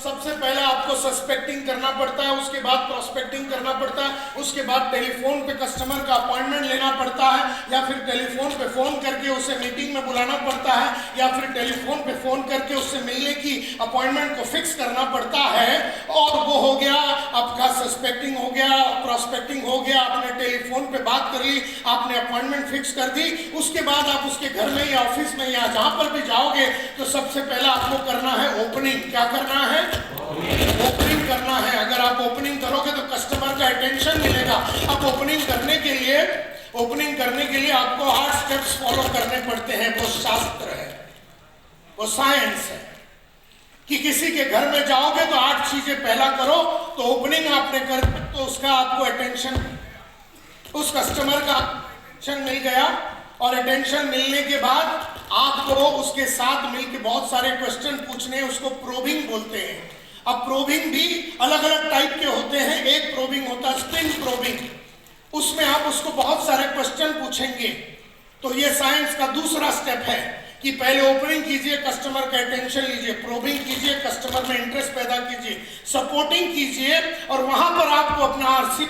सबसे पहले आपको सस्पेक्टिंग करना पड़ता है, उसके बाद प्रोस्पेक्टिंग करना पड़ता है, उसके बाद टेलीफोन पे कस्टमर का अपॉइंटमेंट लेना पड़ता है, या फिर टेलीफोन पे फोन करके उसे मीटिंग में बुलाना पड़ता है, या फिर टेलीफोन पे फोन करके उससे मिलने की अपॉइंटमेंट को फिक्स करना पड़ता है। और वो हो गया आपका सस्पेक्टिंग, हो गया प्रोस्पेक्टिंग, हो गया आपने टेलीफोन पे बात कर ली, आपने अपॉइंटमेंट फिक्स कर दी। उसके बाद आप उसके घर में या ऑफिस में या जहां पर भी जाओगे तो सबसे पहले आपको करना है ओपनिंग। क्या करना है? ओपनिंग करना है। अगर आप ओपनिंग करोगे तो कस्टमर का अटेंशन मिलेगा। अब ओपनिंग करने के लिए आपको 8 स्टेप्स फॉलो करने पड़ते हैं। वो शास्त्र है, वो साइंस है कि किसी के घर में जाओगे तो 8 चीजें पहला करो। तो ओपनिंग आपने कर तो उसका आपको अटेंशन, उस कस्टमर का अटेंशन मिल गया, और अटेंशन मिलने के बाद आपको उसके साथ मिलकर बहुत सारे क्वेश्चन पूछने हैं, उसको प्रोबिंग बोलते हैं। अब प्रोबिंग भी अलग अलग टाइप के होते हैं। एक प्रोबिंग होता है स्पिन प्रोबिंग, उसमें आप उसको बहुत सारे क्वेश्चन पूछेंगे। तो ये साइंस का दूसरा स्टेप है कि पहले ओपनिंग कीजिए, कस्टमर का अटेंशन लीजिए, प्रोबिंग कीजिए, कस्टमर में इंटरेस्ट पैदा कीजिए, सपोर्टिंग कीजिए, और वहां पर आपको अपना आरसी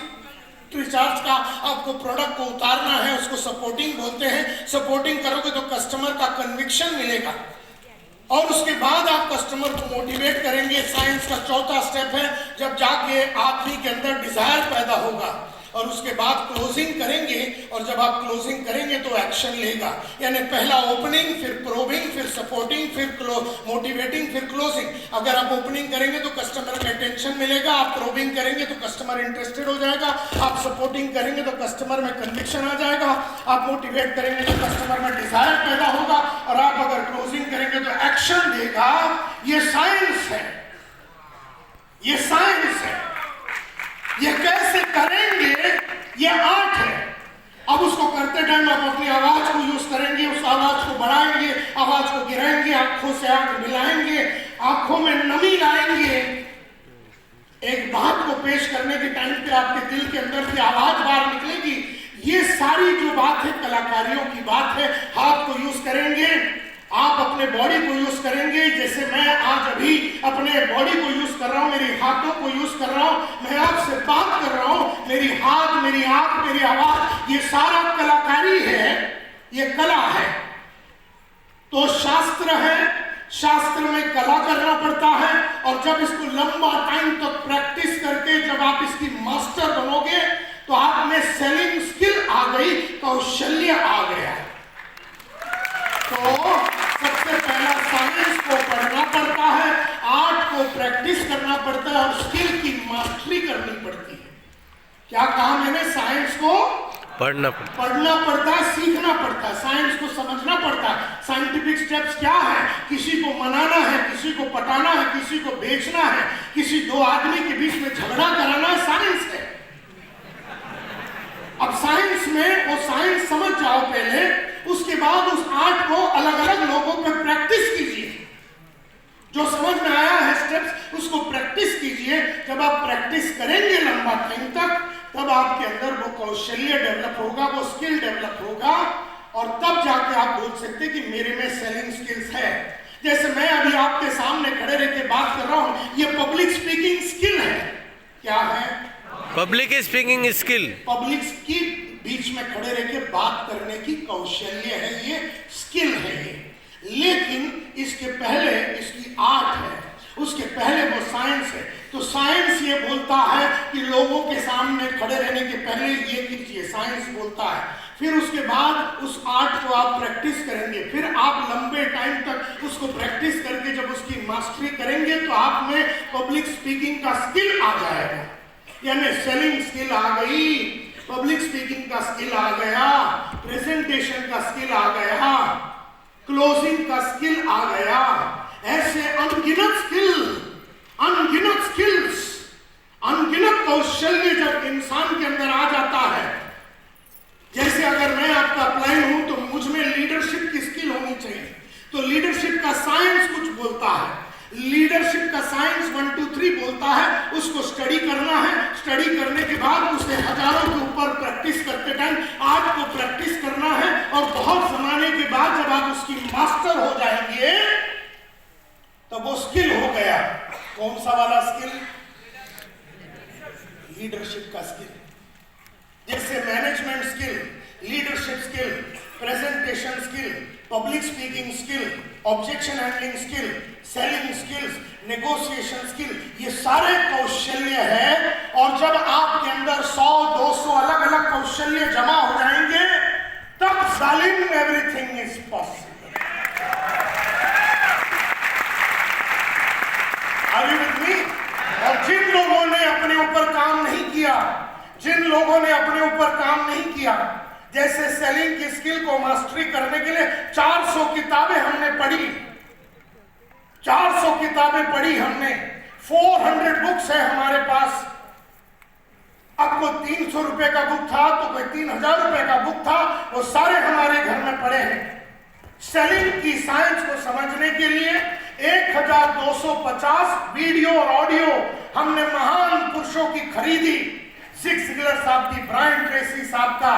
रिचार्ज का आपको प्रोडक्ट को उतारना है, उसको सपोर्टिंग बोलते हैं। सपोर्टिंग करोगे तो कस्टमर का कन्विक्शन मिलेगा, और उसके बाद आप कस्टमर को मोटिवेट करेंगे। साइंस का चौथा स्टेप है जब जाके आदमी के अंदर डिजायर पैदा होगा, और उसके बाद क्लोजिंग करेंगे, और जब आप क्लोजिंग करेंगे तो एक्शन लेगा। यानी पहला ओपनिंग, फिर प्रोबिंग, फिर सपोर्टिंग, फिर मोटिवेटिंग, फिर क्लोजिंग। अगर आप ओपनिंग करेंगे तो कस्टमर का अटेंशन मिलेगा, आप प्रोबिंग करेंगे तो कस्टमर इंटरेस्टेड हो जाएगा, आप सपोर्टिंग करेंगे तो कस्टमर में कन्विक्शन आ जाएगा, आप मोटिवेट करेंगे तो कस्टमर में डिजायर पैदा होगा, और आप अगर क्लोजिंग करेंगे तो एक्शन देगा। ये साइंस है, ये साइंस है। ये कैसे करेंगे? ये आर्ट है। अब उसको करते टाइम आप अपनी आवाज को यूज करेंगे, उस आवाज को बढ़ाएंगे, आवाज को गिराएंगे, आंखों से आंख मिलाएंगे, आंखों में नमी लाएंगे। एक बात को पेश करने के टाइम पे आपके दिल के अंदर की आवाज बाहर निकलेगी। ये सारी जो बात है कलाकारियों की बात है। हाथ को यूज करेंगे, आप अपने बॉडी को यूज करेंगे। जैसे मैं आज अभी अपने बॉडी को यूज कर रहा हूं, मेरी हाथों को यूज कर रहा हूं, मैं आपसे बात कर रहा हूं, मेरी हाथ, मेरी आंख, मेरी आवाज, ये सारा कलाकारी है, ये कला है। तो शास्त्र है, शास्त्र में कला करना पड़ता है, और जब इसको लंबा टाइम तक प्रैक्टिस करके जब आप इसकी मास्टर बनोगे तो आप में सेलिंग स्किल आ गई, कौशल्य आ गया। तो सबसे पहला साइंस को पढ़ना पड़ता है, आर्ट को प्रैक्टिस करना पड़ता है, और स्किल की मास्टरी करनी पड़ती है। क्या कहा मैंने? साइंस को पढ़ना पड़ता है, सीखना पड़ता है, साइंस को समझना पड़ता है। साइंटिफिक स्टेप्स क्या है? किसी को मनाना है, किसी को पटाना है, किसी को बेचना है, किसी दो आदमी के बीच में झगड़ा कराना है, साइंस है। अब साइंस में वो साइंस समझ जाओ पहले, उसके बाद उस आर्ट को अलग अलग लोगों पे प्रैक्टिस कीजिए। जो समझ में आया है स्टेप्स, उसको प्रैक्टिस कीजिए। जब आप प्रैक्टिस करेंगे लंबा टाइम तक, तब आपके अंदर वो कौशल्य डेवलप होगा, वो स्किल डेवलप होगा, और तब जाके आप बोल सकते कि मेरे में सेलिंग स्किल्स है। जैसे मैं अभी आपके सामने खड़े रह के बात कर रहा हूं, ये पब्लिक स्पीकिंग स्किल है। क्या है? Public speaking skill. पब्लिक की बीच में खड़े रह के बात करने की कौशल्य है, ये स्किल है ये। लेकिन इसके पहले इसकी आर्ट है, उसके पहले वो साइंस है। तो साइंस ये बोलता है कि लोगों के सामने खड़े रहने के पहले ये कीजिए, साइंस बोलता है। फिर उसके बाद उस आर्ट को आप प्रैक्टिस करेंगे, फिर आप लंबे टाइम तक उसको प्रैक्टिस करके जब उसकी मास्टरी करेंगे तो आप में पब्लिक स्पीकिंग का स्किल आ जाएगा। यानी सेलिंग स्किल आ गई, पब्लिक स्पीकिंग का स्किल आ गया, प्रेजेंटेशन का स्किल आ गया, क्लोजिंग का स्किल आ गया। ऐसे अनगिनत स्किल्स, अनगिनत कौशल्य जब इंसान के अंदर आ जाता है। जैसे अगर मैं आपका अप्लाई हूं तो मुझ में लीडरशिप की स्किल होनी चाहिए। तो लीडरशिप का साइंस कुछ बोलता है, लीडरशिप का साइंस 1 2 3 बोलता है। उसको स्टडी करना है, स्टडी करने के बाद उसे हजारों के ऊपर प्रैक्टिस करते टाइम आर्ट को प्रैक्टिस करना है, और बहुत जमाने के बाद जब आप उसकी मास्टर हो जाएंगे तब वो स्किल हो गया। कौन सा वाला स्किल? लीडरशिप का स्किल, जैसे management skill, leadership skill, presentation skill, public speaking skill, objection handling skill, selling skills, negotiation skill, ये सारे कौशल्य है। और जब आपके अंदर 100-200 अलग अलग कौशल्य जमा हो जाएंगे तब Salim everything is possible. Are you with me? और जिन लोगों ने अपने ऊपर काम नहीं किया, जिन लोगों ने अपने ऊपर काम नहीं किया, जैसे सेलिंग की स्किल को मास्टरी करने के लिए 400 किताबें हमने पढ़ी, 400 किताबें पढ़ी हमने, 400 बुक्स है हमारे पास। अब कोई 300 रुपए का बुक था तो कोई 3000 रुपए का बुक था, वो सारे हमारे घर में पड़े हैं। सेलिंग की साइंस को समझने के लिए 1250 वीडियो और ऑडियो हमने महान पुरुषों की खरीदी। सिक्स सिगलर साहब की, ब्रायन ट्रेसी साहब का,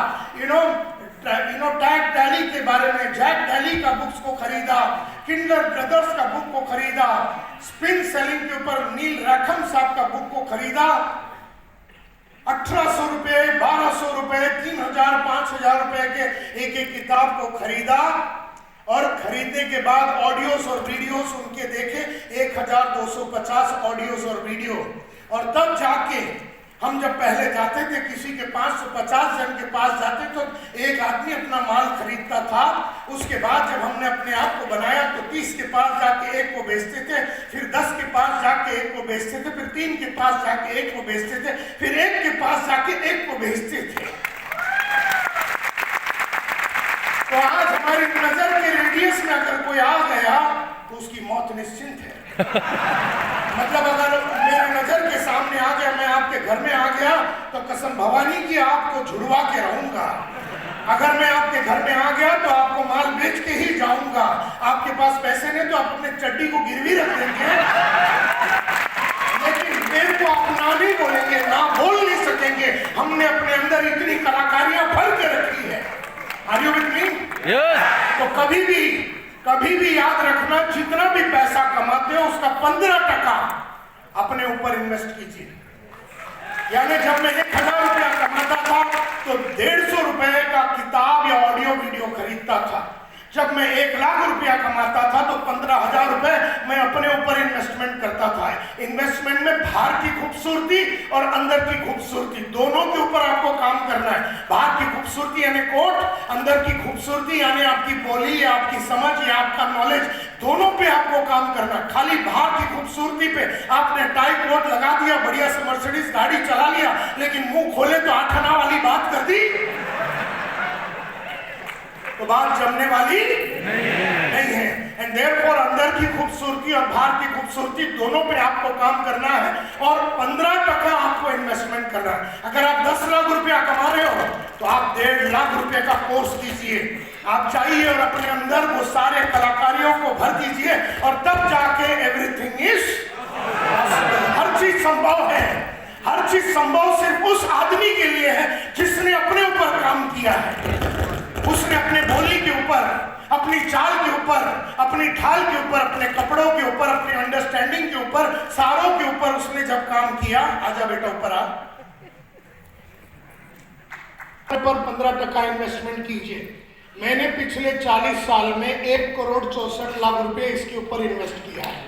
टैग डैली के बारे में, जैक डैली का बुक्स को खरीदा, किंडलर ब्रदर्स का बुक को खरीदा, स्पिन सेलिंग के ऊपर नील रैथम साहब का बुक को खरीदा। 1800 रुपए, 1200 रुपए, 3000, 5000 रुपए के एक एक किताब को खरीदा और खरीदने के बाद ऑडियोस और वीडियोस उनके देखे, 1250 ऑडियोस और वीडियो। और तब जाके हम जब पहले जाते थे किसी के 550 जन के पास जाते तो एक आदमी अपना माल खरीदता था। उसके बाद जब हमने अपने आप को बनाया तो 30 के पास जाके एक को बेचते थे, फिर 10 के पास जाके एक को बेचते थे, फिर 3 के पास जाके एक को बेचते थे, फिर 1 के पास जाके एक को बेचते थे। तो आज हमारी नजर के रेडियस में अगर कोई आ गया तो उसकी मौत निश्चिंत है। मतलब अगर मेरे नजर के सामने आ गया, मैं आपके घर में आ गया तो कसम भवानी की आपको झुड़वा के रहूंगा। अगर मैं आपके घर में आ गया तो आपको माल बेच के ही जाऊंगा। आपके पास पैसे नहीं तो आप अपने चड्डी को गिरवी रख देंगे, लेकिन मेरे को आप ना नहीं बोलेंगे, ना बोल नहीं सकेंगे। हमने अपने अंदर इतनी कलाकारियां भर के रखी है। Are you with me? तो कभी भी याद रखना, जितना भी पैसा कमाते हो उसका 15% अपने ऊपर इन्वेस्ट कीजिए। यानी जब मैं 1000 रुपया कमाता था तो 150 रुपए का किताब या ऑडियो वीडियो खरीदता था। जब मैं 1 लाख रुपया कमाता था तो 15,000 रुपए मैं अपने ऊपर इन्वेस्टमेंट करता था। इन्वेस्टमेंट में बाहर की खूबसूरती और अंदर की खूबसूरती दोनों के ऊपर आपको काम करना है। बाहर की खूबसूरती यानी कोट, अंदर की खूबसूरती यानी आपकी बोली या आपकी समझ या आपका नॉलेज, दोनों पे आपको काम करना है। खाली बाहर की खूबसूरती पे आपने टाई कोट लगा दिया, बढ़िया से मर्सिडीज गाड़ी चला लिया, लेकिन मुंह खोले तो 8 आना वाली बात कर दी तो बात जमने वाली नहीं है। एंड देयरफॉर अंदर की खूबसूरती और बाहर की खूबसूरती दोनों पे आपको काम करना है और 15% आपको इन्वेस्टमेंट करना है। अगर आप 10 लाख रुपया कमा रहे हो तो आप 1.5 लाख रुपए का कोर्स कीजिए। आप चाहिए और अपने अंदर वो सारे कलाकारियों को भर दीजिए और तब जाके एवरीथिंग इज पॉसिबल। हर चीज संभव है। हर चीज संभव सिर्फ उस आदमी के लिए है जिसने अपने ऊपर काम किया है। उसने अपने बोली के ऊपर, अपनी चाल के ऊपर, अपनी ढाल के ऊपर, अपने कपड़ों के ऊपर, अपनी अंडरस्टैंडिंग के ऊपर, सारों के ऊपर उसने जब काम किया। आजा बेटा ऊपर आ। पर 15% इन्वेस्टमेंट कीजिए। मैंने पिछले 40 साल में 1 करोड़ 64 लाख रुपए इसके ऊपर इन्वेस्ट किया है।